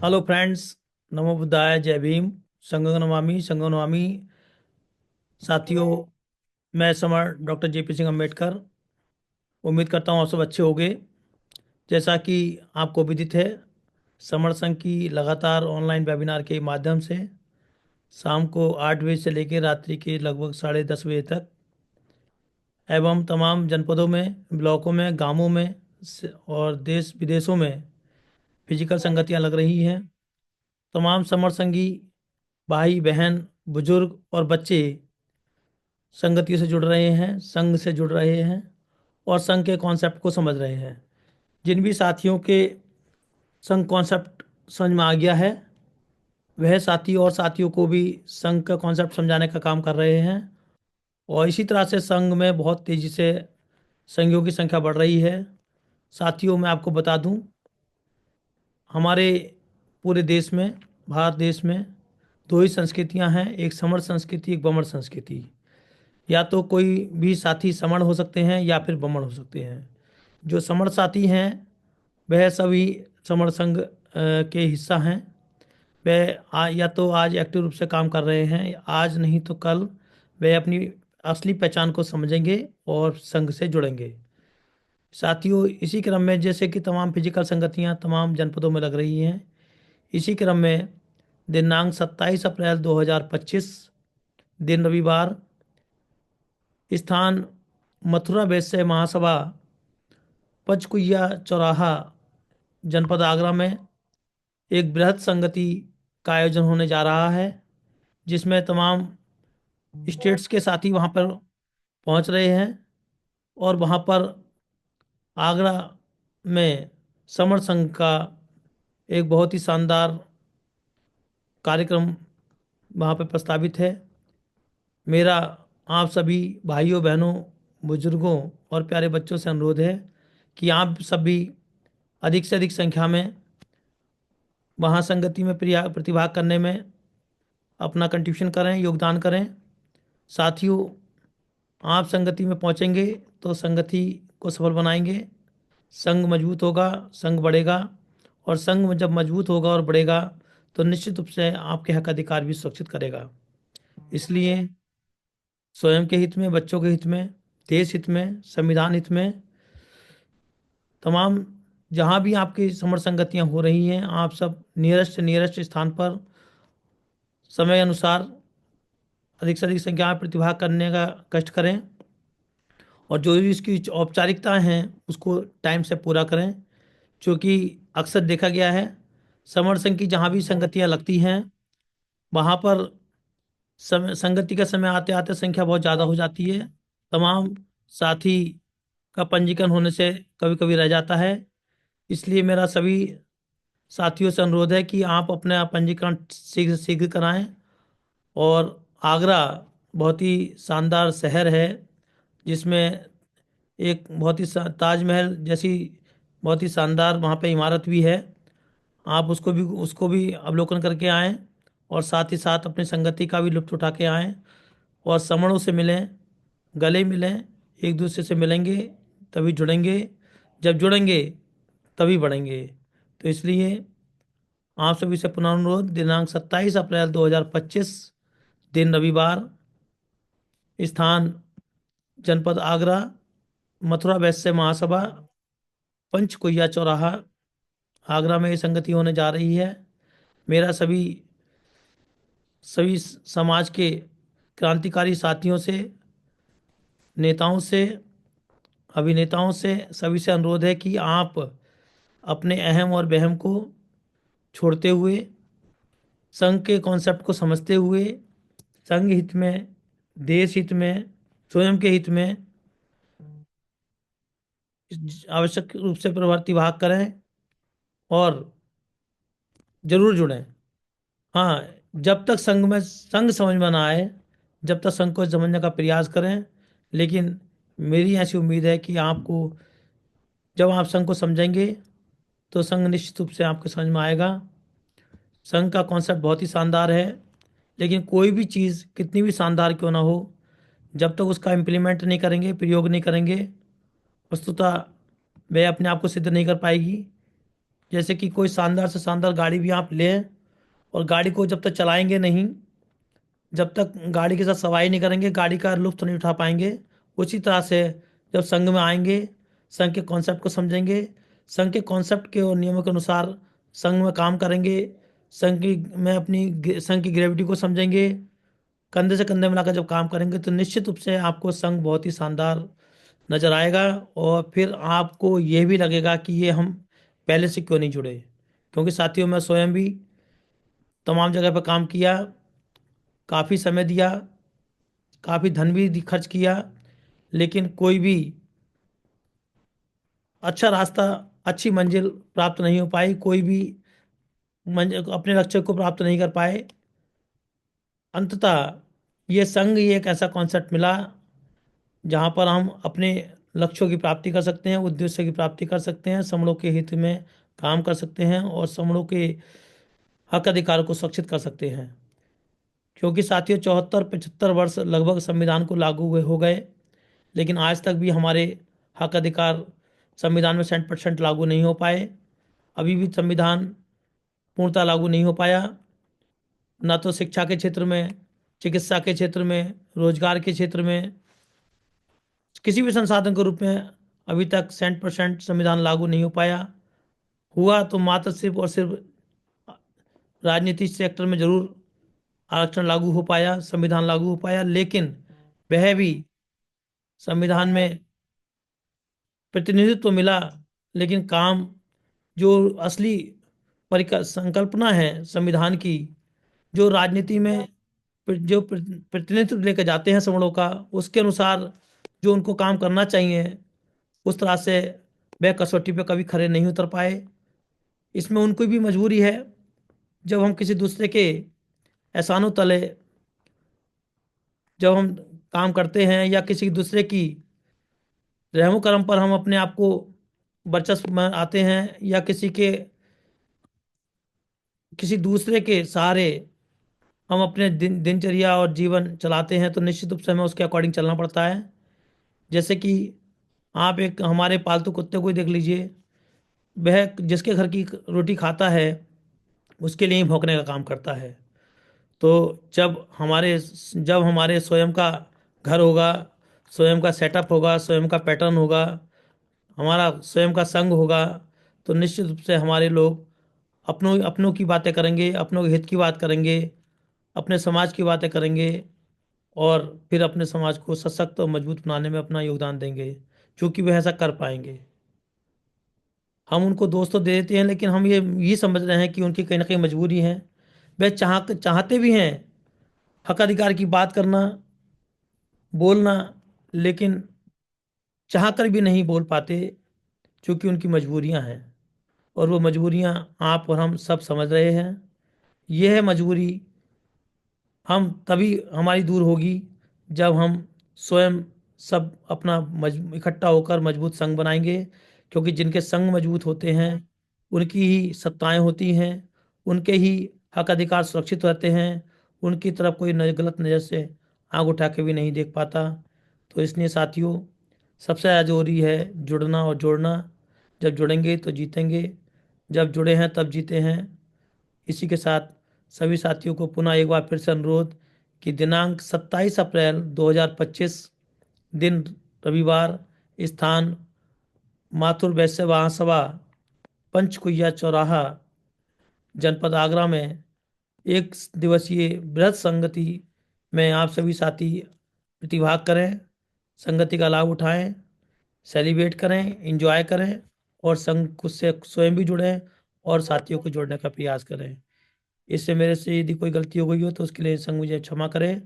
Hello friends. नमो बुद्धाय, जय भीम। संगो नमामि साथियों। मैं summer doctor JP Singh Ambedkar. उम्मीद करता हूँ आप सब अच्छे होंगे। जैसा कि आपको विदित है, समर संघ की लगातार ऑनलाइन वेबिनार के माध्यम से शाम को 8 बजे से लेकर रात्रि के लगभग 10:30 बजे तक एवं तमाम जनपदों में, ब्लॉकों में, गांवों में और देश विदेशों में फिजिकल संगतियां लग रही हैं। तमाम समर संघी भाई बहन, बुजुर्ग और बच्चे संगतियों से जुड़ रहे हैं, संघ से जुड़ रहे हैं और संघ के कॉन्सेप्ट को समझ रहे हैं। जिन भी साथियों के संघ कॉन्सेप्ट समझ में आ गया है, वह साथी और साथियों को भी संघ का कॉन्सेप्ट समझाने का काम कर रहे हैं। और इसी तरह से संघ में बहुत तेज़ी से संघियों की संख्या बढ़ रही है। साथियों, मैं आपको बता दूं, हमारे पूरे देश में, भारत देश में दो ही संस्कृतियां हैं, एक समर संस्कृति, एक बमर संस्कृति। या तो कोई भी साथी समण हो सकते हैं या फिर बमण हो सकते हैं। जो समण साथी हैं वह सभी समण संघ के हिस्सा हैं। वह या तो आज एक्टिव रूप से काम कर रहे हैं, आज नहीं तो कल वे अपनी असली पहचान को समझेंगे और संघ से जुड़ेंगे। साथियों, इसी क्रम में जैसे कि तमाम फिजिकल संगतियां तमाम जनपदों में लग रही हैं, इसी क्रम में दिनांक 27 अप्रैल 2025, दिन रविवार, स्थान मथुरा वैश्य महासभा, पंचकुइया चौराहा, जनपद आगरा में एक बृहद संगति का आयोजन होने जा रहा है, जिसमें तमाम स्टेट्स के साथी वहां पर पहुंच रहे हैं। और वहां पर आगरा में समर संघ का एक बहुत ही शानदार कार्यक्रम वहां पर प्रस्तावित है। मेरा आप सभी भाइयों बहनों, बुजुर्गों और प्यारे बच्चों से अनुरोध है कि आप सभी अधिक से अधिक संख्या में वहाँ संगति में प्रतिभाग करने में अपना कंट्रीब्यूशन करें, योगदान करें। साथियों, आप संगति में पहुँचेंगे तो संगति को सफल बनाएंगे। संघ मजबूत होगा, संघ बढ़ेगा। और संघ में जब मजबूत होगा और बढ़ेगा तो निश्चित रूप से आपके हक अधिकार भी सुरक्षित करेगा। इसलिए स्वयं के हित में, बच्चों के हित में, देश हित में, संविधान हित में, तमाम जहाँ भी आपकी समर संगतियाँ हो रही हैं, आप सब नियरेस्ट से नियरेस्ट स्थान पर समय अनुसार अधिक से अधिक संख्या में प्रतिभाग करने का कष्ट करें। और जो भी इसकी औपचारिकताएं हैं उसको टाइम से पूरा करें। क्योंकि अक्सर देखा गया है, समर संघ की जहाँ भी संगतियाँ लगती हैं वहाँ पर समय संगति का समय आते आते संख्या बहुत ज़्यादा हो जाती है। तमाम साथी का पंजीकरण होने से कभी कभी रह जाता है। इसलिए मेरा सभी साथियों से अनुरोध है कि आप अपना पंजीकरण शीघ्र से शीघ्र कराएं। और आगरा बहुत ही शानदार शहर है, जिसमें एक बहुत ही ताजमहल जैसी बहुत ही शानदार वहाँ पे इमारत भी है। आप उसको भी अवलोकन करके आएँ और साथ ही साथ अपनी संगति का भी लुत्फ उठा के आएँ और समणों से मिलें, गले मिलें। एक दूसरे से मिलेंगे तभी जुड़ेंगे, जब जुड़ेंगे तभी बढ़ेंगे। तो इसलिए आप सभी से पुनः अनुरोध, दिनांक 27 अप्रैल 2025, दिन रविवार, स्थान जनपद आगरा, मथुरा वैश्य महासभा, पंचकुइया चौराहा, आगरा में ये संगति होने जा रही है। मेरा सभी सभी समाज के क्रांतिकारी साथियों से, नेताओं से, अभिनेताओं से, सभी से अनुरोध है कि आप अपने अहम और वहम को छोड़ते हुए, संघ के कॉन्सेप्ट को समझते हुए, संघ हित में, देश हित में, स्वयं के हित में आवश्यक रूप से प्रतिभाग करें और जरूर जुड़ें। हाँ, जब तक संघ में संघ समझ में ना आए, जब तक संघ को समझने का प्रयास करें। लेकिन मेरी ऐसी उम्मीद है कि आपको, जब आप संघ को समझेंगे तो संघ निश्चित रूप से आपको समझ में आएगा। संघ का कॉन्सेप्ट बहुत ही शानदार है, लेकिन कोई भी चीज़ कितनी भी शानदार क्यों ना हो, जब तक उसका इम्प्लीमेंट नहीं करेंगे, प्रयोग नहीं करेंगे, वस्तुतः वह अपने आप को सिद्ध नहीं कर पाएगी। जैसे कि कोई शानदार से शानदार गाड़ी भी आप लें और गाड़ी को जब तक चलाएंगे नहीं, जब तक गाड़ी के साथ सवारी नहीं करेंगे, गाड़ी का लुत्फ नहीं उठा पाएंगे। उसी तरह से जब संघ में आएंगे, संघ के कॉन्सेप्ट को समझेंगे, संघ के कॉन्सेप्ट के और नियमों के अनुसार संघ में काम करेंगे, संघ की में अपनी संघ की ग्रेविटी को समझेंगे, कंधे से कंधे मिलाकर जब काम करेंगे, तो निश्चित रूप से आपको संघ बहुत ही शानदार नजर आएगा। और फिर आपको ये भी लगेगा कि ये हम पहले से क्यों नहीं जुड़े। क्योंकि साथियों, मैं स्वयं भी तमाम जगह पर काम किया, काफ़ी समय दिया, काफ़ी धन भी खर्च किया, लेकिन कोई भी अच्छा रास्ता, अच्छी मंजिल प्राप्त नहीं हो पाई। कोई भी अपने लक्ष्य को प्राप्त नहीं कर पाए। अंततः ये संघ ही एक ऐसा कॉन्सेप्ट मिला जहाँ पर हम अपने लक्ष्यों की प्राप्ति कर सकते हैं, उद्देश्य की प्राप्ति कर सकते हैं, समूहों के हित में काम कर सकते हैं और समूहों के हक अधिकार को सुरक्षित कर सकते हैं। क्योंकि साथियों, 74-75 वर्ष लगभग संविधान को लागू हुए हो गए, लेकिन आज तक भी हमारे हक अधिकार संविधान में 100% लागू नहीं हो पाए। अभी भी संविधान पूर्णतः लागू नहीं हो पाया। न तो शिक्षा के क्षेत्र में, चिकित्सा के क्षेत्र में, रोजगार के क्षेत्र में, किसी भी संसाधन के रूप में अभी तक 100% संविधान लागू नहीं हो पाया। हुआ तो मात्र सिर्फ और सिर्फ राजनीति सेक्टर में जरूर आरक्षण लागू हो पाया, संविधान लागू हो पाया, लेकिन वह भी संविधान में प्रतिनिधित्व तो मिला, लेकिन काम, जो असली संकल्पना है संविधान की, जो राजनीति में जो प्रतिनिधित्व लेकर जाते हैं समूहों का, उसके अनुसार जो उनको काम करना चाहिए, उस तरह से वह कसौटी पे कभी खरे नहीं उतर पाए। इसमें उनको भी मजबूरी है। जब हम किसी दूसरे के एहसानों तले जब हम काम करते हैं, या किसी दूसरे की रहमो करम पर हम अपने आप को वर्चस्व में आते हैं, या किसी दूसरे के सहारे हम अपने दिनचर्या और जीवन चलाते हैं, तो निश्चित रूप से हमें उसके अकॉर्डिंग चलना पड़ता है। जैसे कि आप एक हमारे पालतू कुत्ते को ही देख लीजिए, वह जिसके घर की रोटी खाता है उसके लिए ही भौंकने का काम करता है। तो जब हमारे स्वयं का घर होगा, स्वयं का सेटअप होगा, स्वयं का पैटर्न होगा, हमारा स्वयं का संघ होगा, तो निश्चित रूप से हमारे लोग अपनों अपनों की बातें करेंगे, अपनों के हित की बात करेंगे, अपने समाज की बातें करेंगे, और फिर अपने समाज को सशक्त और मजबूत बनाने में अपना योगदान देंगे, क्योंकि वह ऐसा कर पाएंगे। हम उनको दोस्त तो दे देते हैं, लेकिन हम ये समझ रहे हैं कि उनकी कहीं ना कहीं मजबूरी है। वह चाहते भी हैं हक अधिकार की बात करना, बोलना, लेकिन चाहकर भी नहीं बोल पाते, क्योंकि उनकी मजबूरियां हैं। और वो मजबूरियां आप और हम सब समझ रहे हैं। यह मजबूरी हम तभी हमारी दूर होगी जब हम स्वयं सब अपना इकट्ठा होकर मजबूत संघ बनाएंगे। क्योंकि जिनके संघ मजबूत होते हैं, उनकी ही सत्ताएं होती हैं, उनके ही हक अधिकार सुरक्षित रहते हैं, उनकी तरफ कोई गलत नज़र से आंख उठा के भी नहीं देख पाता। तो इसलिए साथियों, सबसे ज़्यादा जरूरी है जुड़ना और जोड़ना। जब जुड़ेंगे तो जीतेंगे, जब जुड़े हैं तब जीते हैं। इसी के साथ सभी साथियों को पुनः एक बार फिर से अनुरोध कि दिनांक 27 अप्रैल 2025, दिन रविवार, स्थान माथुर वैश्य महासभा, पंचकुइया चौराहा, जनपद आगरा में एक दिवसीय बृहद संगति में आप सभी साथी प्रतिभाग करें, संगति का लाभ उठाएं, सेलिब्रेट करें, एंजॉय करें, और संघ से स्वयं भी जुड़ें और साथियों को जोड़ने का प्रयास करें। इससे मेरे से यदि कोई गलती हो गई हो तो उसके लिए संघ मुझे क्षमा करें।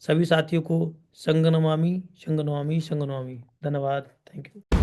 सभी साथियों को संग नमामि, संग नमामि, संग नमामि। धन्यवाद। Thank you.